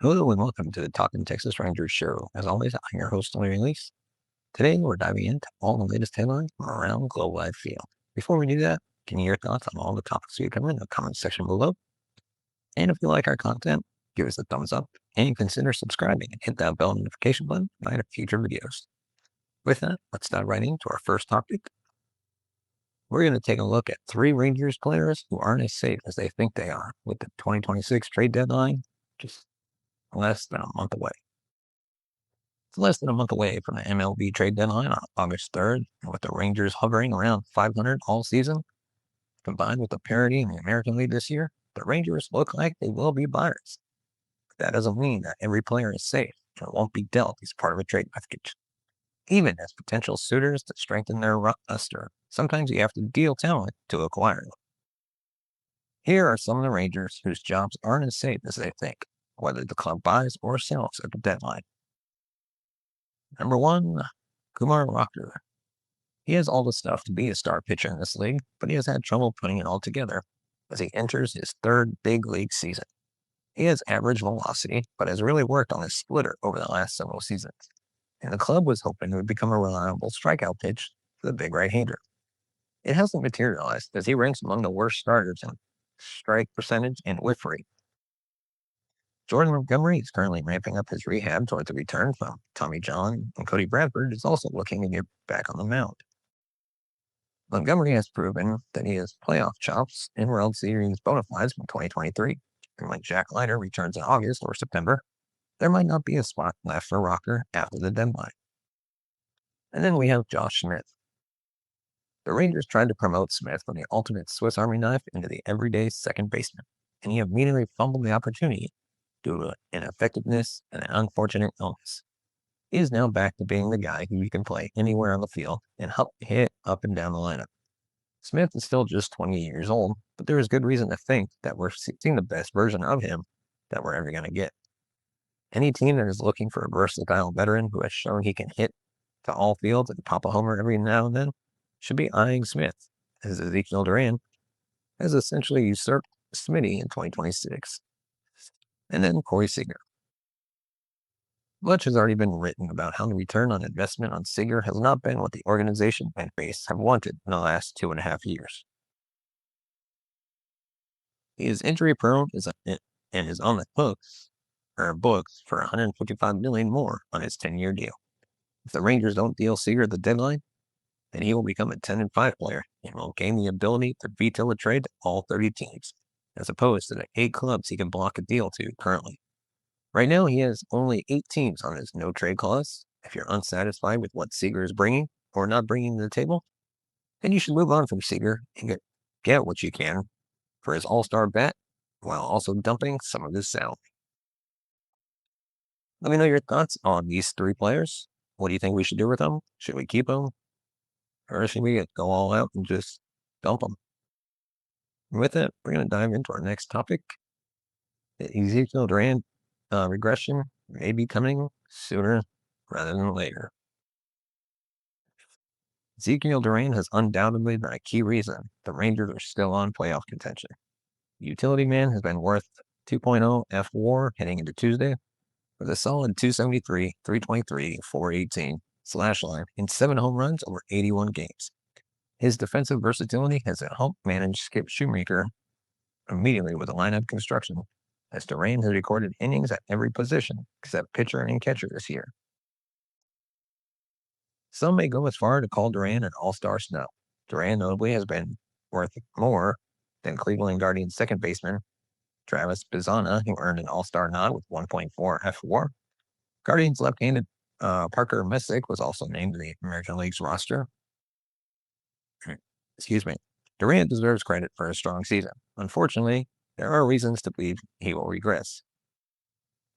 Hello and welcome to the Talking Texas Rangers show. As always, I'm your host, Larry Lease. Today, we're diving into all the latest headlines from around the Globe Life field. Before we do that, give me your thoughts on all the topics we cover in the comment section below. And if you like our content, give us a thumbs up and consider subscribing and hit that bell notification button to find future videos. With that, let's dive right into our first topic. We're going to take a look at 3 Rangers players who aren't as safe as they think they are with the 2026 trade deadline just less than a month away. It's less than a month away from the MLB trade deadline on August 3rd, and with the Rangers hovering around 500 all season, combined with the parity in the American League this year, the Rangers look like they will be buyers. But that doesn't mean that every player is safe and won't be dealt as part of a trade package. Even as potential suitors to strengthen their roster, sometimes you have to deal talent to acquire them. Here are some of the Rangers whose jobs aren't as safe as they think, whether the club buys or sells at the deadline. Number 1, Kumar Rocker. He has all the stuff to be a star pitcher in this league, but he has had trouble putting it all together as he enters his 3rd big league season. He has average velocity, but has really worked on his splitter over the last several seasons, and the club was hoping it would become a reliable strikeout pitch for the big right-hander. It hasn't materialized as he ranks among the worst starters in strike percentage and whiff rate. Jordan Montgomery is currently ramping up his rehab toward the return from Tommy John, and Cody Bradford is also looking to get back on the mound. Montgomery has proven that he has playoff chops in World Series bona fides from 2023, and when Jack Leiter returns in August or September, there might not be a spot left for Rocker after the deadline. And then we have Josh Smith. The Rangers tried to promote Smith from the ultimate Swiss Army knife into the everyday second baseman, and he immediately fumbled the opportunity due to ineffectiveness and an unfortunate illness. He is now back to being the guy who can play anywhere on the field and hit up and down the lineup. Smith is still just 20 years old, but there is good reason to think that we're seeing the best version of him that we're ever going to get. Any team that is looking for a versatile veteran who has shown he can hit to all fields and pop a homer every now and then should be eyeing Smith, as Ezequiel Duran has essentially usurped Smitty in 2026. And then Corey Seager. Much has already been written about how the return on investment on Seager has not been what the organization and base have wanted in the last 2.5 years. He is injury prone and is on the books for $155 million more on his 10-year deal. If the Rangers don't deal Seager at the deadline, then he will become a 10-5 player and will gain the ability to veto a trade to all 30 teams, as opposed to the 8 clubs he can block a deal to currently. Right now, he has only 8 teams on his no-trade clause. If you're unsatisfied with what Seager is bringing or not bringing to the table, then you should move on from Seager and get what you can for his all-star bat while also dumping some of his salary. Let me know your thoughts on these 3 players. What do you think we should do with them? Should we keep them? Or should we go all out and just dump them? And with that, we're going to dive into our next topic. The Ezequiel Duran regression may be coming sooner rather than later. Ezequiel Duran has undoubtedly been a key reason the Rangers are still on playoff contention. The utility man has been worth 2.0 F4 heading into Tuesday with a solid 273, 323, 418 slash line and 7 home runs over 81 games. His defensive versatility has helped manage Skip Shoemaker immediately with the lineup construction, as Duran has recorded innings at every position except pitcher and catcher this year. Some may go as far to call Duran an all-star snub. Duran notably has been worth more than Cleveland Guardians second baseman Travis Bazzana, who earned an all-star nod with 1.4 F4. Guardians left-handed Parker Messick was also named to the American League's roster. Duran deserves credit for a strong season. Unfortunately, there are reasons to believe he will regress.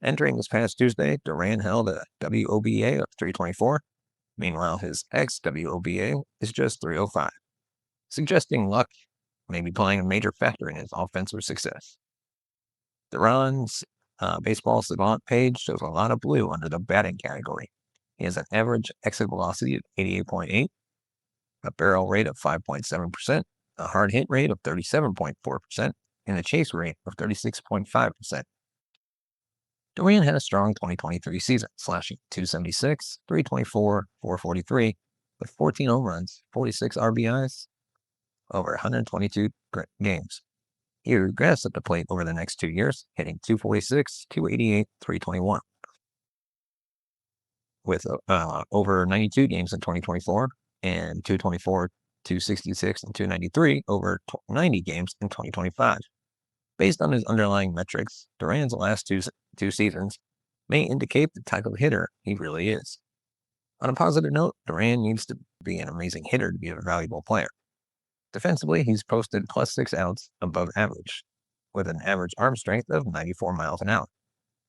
Entering this past Tuesday, Duran held a WOBA of 324. Meanwhile, his ex-WOBA is just 305, suggesting luck may be playing a major factor in his offensive success. Duran's baseball savant page shows a lot of blue under the batting category. He has an average exit velocity of 88.8, a barrel rate of 5.7%, a hard hit rate of 37.4%, and a chase rate of 36.5%. Duran had a strong 2023 season, slashing 276, 324, 443, with 14 home runs, 46 RBIs, over 122 games. He regressed at the plate over the next 2 years, hitting 246, 288, 321. With over 92 games in 2024 and 224, 266, and 293 over 90 games in 2025. Based on his underlying metrics, Duran's last two seasons may indicate the type of hitter he really is. On a positive note, Duran needs to be an amazing hitter to be a valuable player. Defensively, he's posted plus 6 outs above average, with an average arm strength of 94 miles an hour.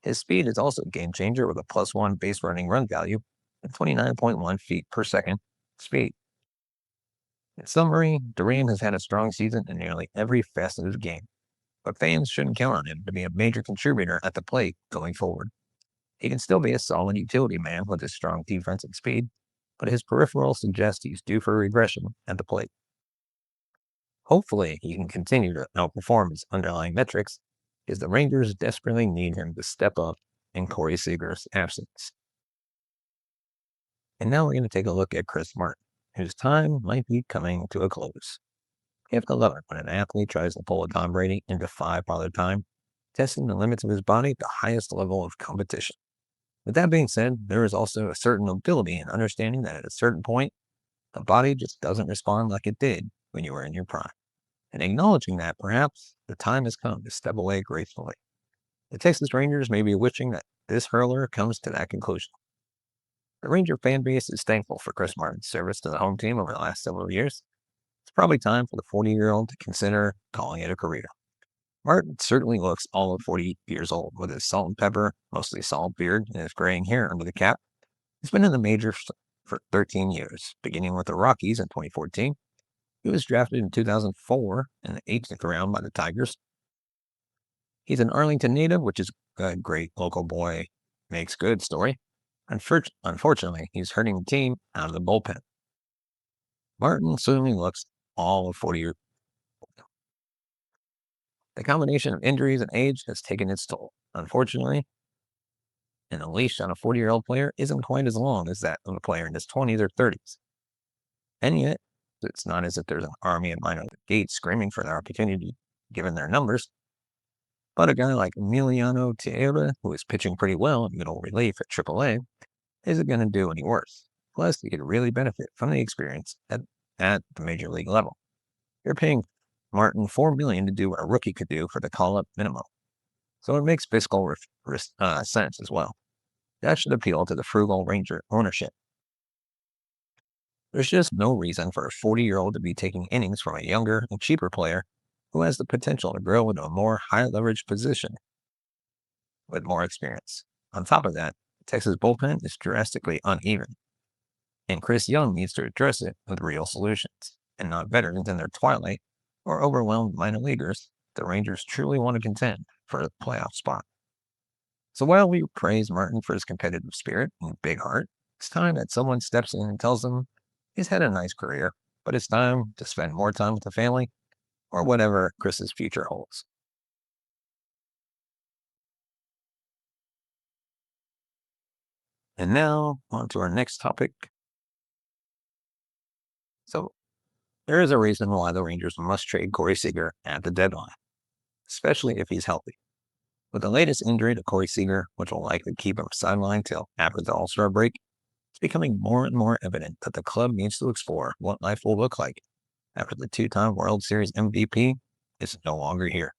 His speed is also a game changer with a +1 base running run value and 29.1 feet per second speed. In summary, Duran has had a strong season in nearly every facet of the game, but fans shouldn't count on him to be a major contributor at the plate going forward. He can still be a solid utility man with his strong defensive speed, but his peripheral suggests he's due for regression at the plate. Hopefully, he can continue to outperform his underlying metrics, as the Rangers desperately need him to step up in Corey Seager's absence. And now we're going to take a look at Chris Martin, whose time might be coming to a close. You have to love it when an athlete tries to pull a Tom Brady into 5 Father time, testing the limits of his body at the highest level of competition. With that being said, there is also a certain nobility in understanding that at a certain point, the body just doesn't respond like it did when you were in your prime. And acknowledging that, perhaps, the time has come to step away gracefully. The Texas Rangers may be wishing that this hurler comes to that conclusion. The Ranger fan base is thankful for Chris Martin's service to the home team over the last several years. It's probably time for the 40-year-old to consider calling it a career. Martin certainly looks all of 40 years old with his salt and pepper, mostly salt beard, and his graying hair under the cap. He's been in the majors for 13 years, beginning with the Rockies in 2014. He was drafted in 2004 in the 18th round by the Tigers. He's an Arlington native, which is a great local boy makes good story. Unfortunately, he's hurting the team out of the bullpen. Martin certainly looks all of 40 years. The combination of injuries and age has taken its toll. Unfortunately, and a leash on a 40-year-old player isn't quite as long as that of a player in his 20s or 30s. And yet, it's not as if there's an army of minor gates screaming for their opportunity, given their numbers. But a guy like Emiliano Tejeda, who is pitching pretty well in middle relief at AAA, isn't going to do any worse. Plus, he could really benefit from the experience at the major league level. You're paying Martin $4 million to do what a rookie could do for the call-up minimum. So it makes fiscal sense as well. That should appeal to the frugal Ranger ownership. There's just no reason for a 40-year-old to be taking innings from a younger and cheaper player who has the potential to grow into a more high-leverage position with more experience. On top of that, Texas bullpen is drastically uneven, and Chris Young needs to address it with real solutions, and not veterans in their twilight or overwhelmed minor leaguers. The Rangers truly want to contend for a playoff spot. So while we praise Martin for his competitive spirit and big heart, it's time that someone steps in and tells him he's had a nice career, but it's time to spend more time with the family or whatever Chris's future holds. And now, on to our next topic. So, there is a reason why the Rangers must trade Corey Seager at the deadline, especially if he's healthy. With the latest injury to Corey Seager, which will likely keep him sidelined till after the All-Star break, it's becoming more and more evident that the club needs to explore what life will look like after the 2-time World Series MVP is no longer here.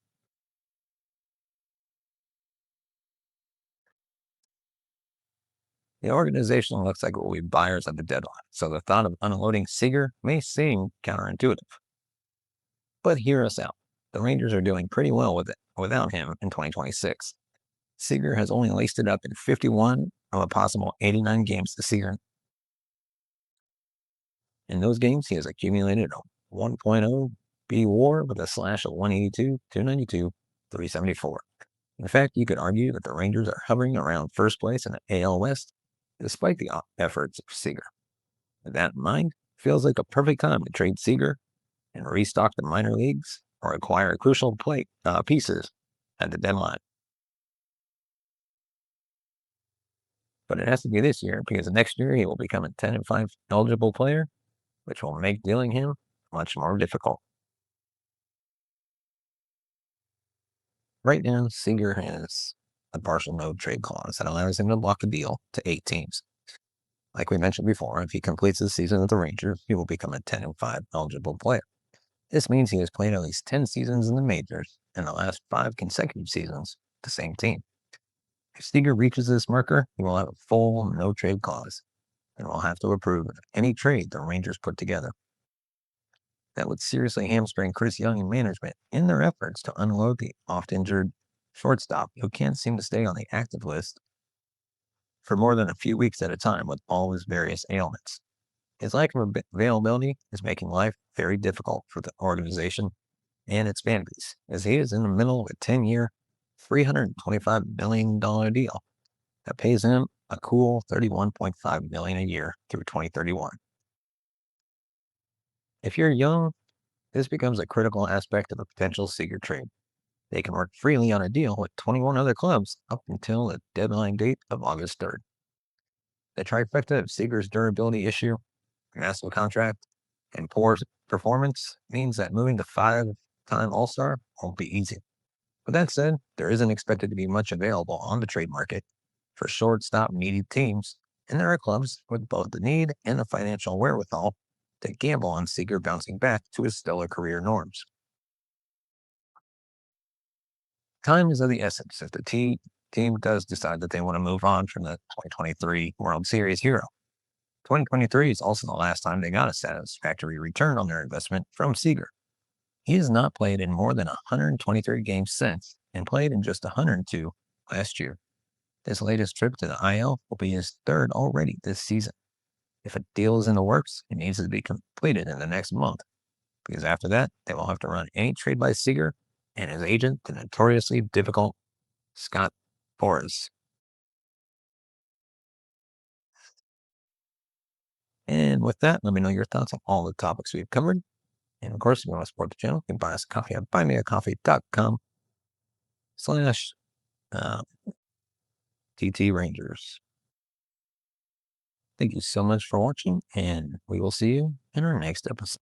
The organization looks like it will be buyers at the deadline, so the thought of unloading Seager may seem counterintuitive. But hear us out. The Rangers are doing pretty well without him in 2026. Seager has only laced it up in 51 of a possible 89 games this year. In those games, he has accumulated a 1.0 B WAR with a slash of 182, 292, 374. In fact, you could argue that the Rangers are hovering around first place in the AL West, despite the efforts of Seager. With that in mind, it feels like a perfect time to trade Seager and restock the minor leagues or acquire crucial pieces at the deadline. But it has to be this year because next year he will become a 10-5 eligible player, which will make dealing him much more difficult. Right now, Seager has a partial no trade clause that allows him to block a deal to 8 teams. Like we mentioned before, if he completes his season with the Rangers, he will become a 10-5 eligible player. This means he has played at least 10 seasons in the majors and the last 5 consecutive seasons with the same team. If Seager reaches this marker, he will have a full no trade clause and will have to approve any trade the Rangers put together. That would seriously hamstring Chris Young and management in their efforts to unload the oft-injured shortstop who can't seem to stay on the active list for more than a few weeks at a time with all his various ailments. His lack of availability is making life very difficult for the organization and its fan base, as he is in the middle of a 10-year, $325 million deal that pays him a cool $31.5 million a year through 2031. If you're young, this becomes a critical aspect of a potential Seager trade. They can work freely on a deal with 21 other clubs up until the deadline date of August 3rd. The trifecta of Seager's durability issue, massive contract, and poor performance means that moving to 5-time All-Star won't be easy. With that said, there isn't expected to be much available on the trade market for shortstop needy teams, and there are clubs with both the need and the financial wherewithal to gamble on Seager bouncing back to his stellar career norms. Time is of the essence if the team does decide that they want to move on from the 2023 World Series hero. 2023 is also the last time they got a satisfactory return on their investment from Seager. He has not played in more than 123 games since and played in just 102 last year. This latest trip to the IL will be his third already this season. If a deal is in the works, it needs to be completed in the next month, because after that, they will have to run any trade by Seager and his agent, the notoriously difficult Scott Boras. And with that, let me know your thoughts on all the topics we've covered. And of course, if you want to support the channel, you can buy us a coffee at buymeacoffee.com/TT Rangers. Thank you so much for watching, and we will see you in our next episode.